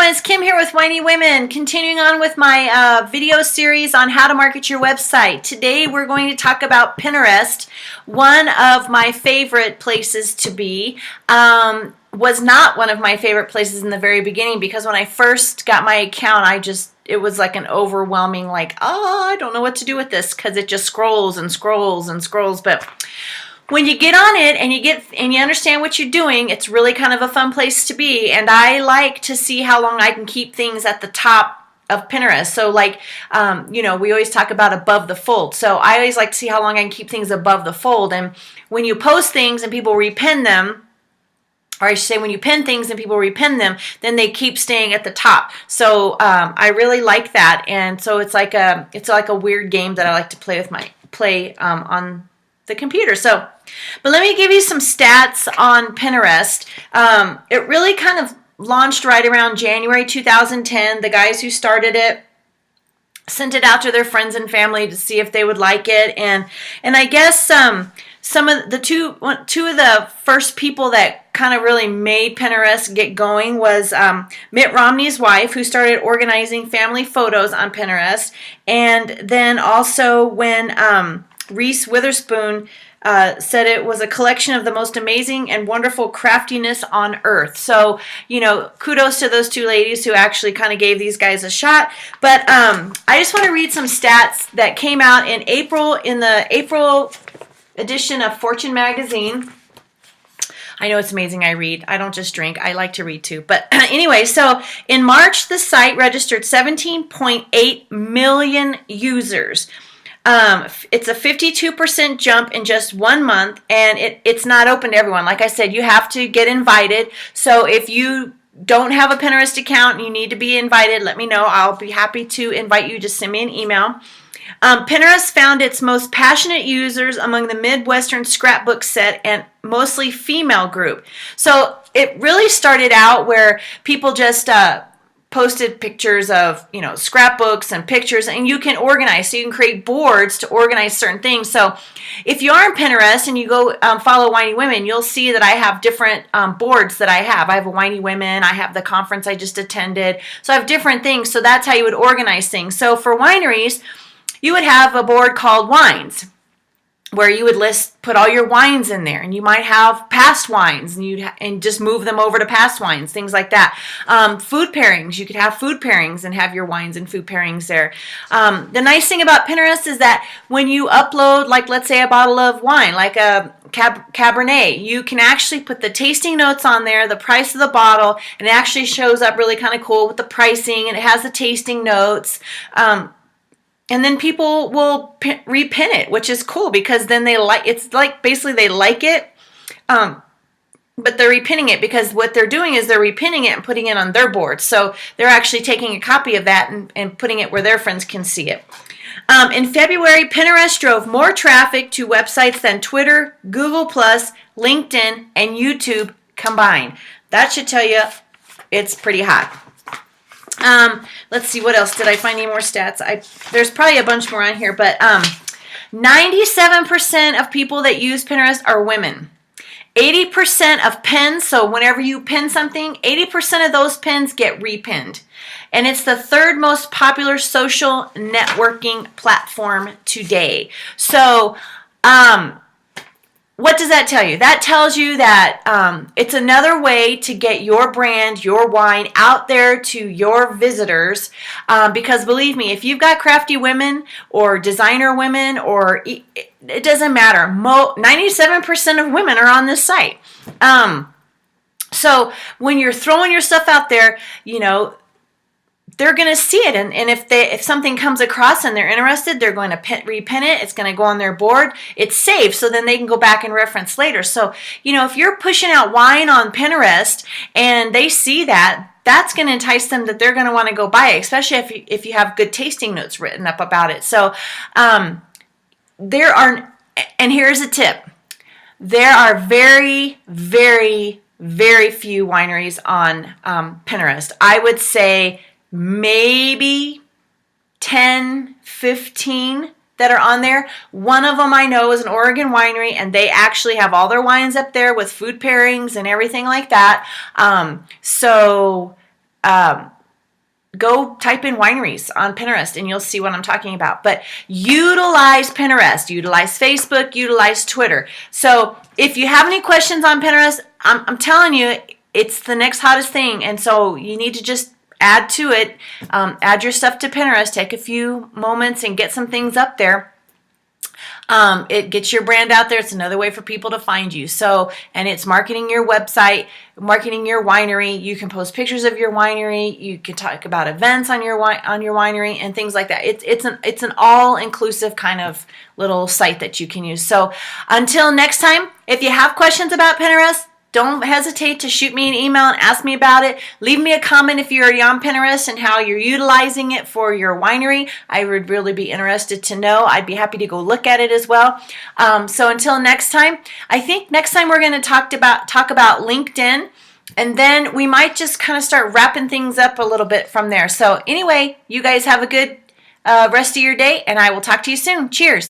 everyone, it's Kim here with Whiny Women, continuing on with my video series on how to market your website. Today we're going to talk about Pinterest, one of my favorite places to be. Was not one of my favorite places in the very beginning because when I first got my account, it was like an overwhelming, I don't know what to do with this because it just scrolls and scrolls and scrolls. But when you get on it and you understand what you're doing, it's really kind of a fun place to be. And I like to see how long I can keep things at the top of Pinterest. So we always talk about above the fold. So I always like to see how long I can keep things above the fold. And when you post things and people repin them, or I should say when you pin things and people repin them, then they keep staying at the top. So I really like that. And so it's like a weird game that I like to play on the computer. But let me give you some stats on Pinterest. It really kind of launched right around January 2010. The guys who started it sent it out to their friends and family to see if they would like it. And I guess some of the two of the first people that kind of really made Pinterest get going was Mitt Romney's wife, who started organizing family photos on Pinterest. And then also when Reese Witherspoon said it was a collection of the most amazing and wonderful craftiness on earth. So, kudos to those two ladies who actually kind of gave these guys a shot. But I just want to read some stats that came out in the April edition of Fortune magazine. I know it's amazing I read. I don't just drink. I like to read too. But anyway, so in March, the site registered 17.8 million users. It's a 52% jump in just 1 month, and it's not open to everyone. Like I said, you have to get invited. So if you don't have a Pinterest account and you need to be invited, let me know. I'll be happy to invite you. Just send me an email. Pinterest found its most passionate users among the Midwestern scrapbook set and mostly female group. So it really started out where people just posted pictures of, scrapbooks and pictures, and you can organize. So you can create boards to organize certain things. So if you are on Pinterest and you go follow Whiny Women, you'll see that I have different boards that I have. I have a Whiny Women. I have the conference I just attended. So I have different things. So that's how you would organize things. So for wineries, you would have a board called Wines, where you would put all your wines in there, and you might have past wines, and just move them over to past wines, things like that. Food pairings, you could have food pairings and have your wines and food pairings there. The nice thing about Pinterest is that when you upload, let's say a bottle of wine, like a Cabernet, you can actually put the tasting notes on there, the price of the bottle, and it actually shows up really kind of cool with the pricing, and it has the tasting notes. And then people will repin it, which is cool because then basically they like it, but they're repinning it because what they're doing is they're repinning it and putting it on their board. So they're actually taking a copy of that and putting it where their friends can see it. In February, Pinterest drove more traffic to websites than Twitter, Google+, LinkedIn, and YouTube combined. That should tell you it's pretty hot. Let's see, what else? Did I find any more stats? There's probably a bunch more on here, but 97% of people that use Pinterest are women. 80% of pins, so whenever you pin something, 80% of those pins get repinned. And it's the third most popular social networking platform today. So, what does that tell you? That tells you that it's another way to get your brand, your wine out there to your visitors. Because believe me, if you've got crafty women or designer women, or it doesn't matter. 97% of women are on this site. So when you're throwing your stuff out there, they're going to see it, and if something comes across and they're interested, they're going to repin it. It's going to go on their board. It's saved, so then they can go back and reference later. So, if you're pushing out wine on Pinterest and they see that, that's going to entice them that they're going to want to go buy it, especially if you have good tasting notes written up about it. So, and here's a tip. There are very, very, very few wineries on Pinterest. I would say maybe 10, 15 that are on there. One of them I know is an Oregon winery, and they actually have all their wines up there with food pairings and everything like that. So go type in wineries on Pinterest and you'll see what I'm talking about. But utilize Pinterest, utilize Facebook, utilize Twitter. So if you have any questions on Pinterest, I'm telling you, it's the next hottest thing. And so you need to just add to it, add your stuff to Pinterest, take a few moments and get some things up there. It gets your brand out there. It's another way for people to find you. So, and it's marketing your website, marketing your winery. You can post pictures of your winery. You can talk about events on your winery and things like that. It's an all-inclusive kind of little site that you can use. So, until next time, if you have questions about Pinterest, don't hesitate to shoot me an email and ask me about it. Leave me a comment if you're already on Pinterest and how you're utilizing it for your winery. I would really be interested to know. I'd be happy to go look at it as well. So until next time, I think next time we're going to talk about LinkedIn, and then we might just kind of start wrapping things up a little bit from there. So anyway, you guys have a good rest of your day, and I will talk to you soon. Cheers.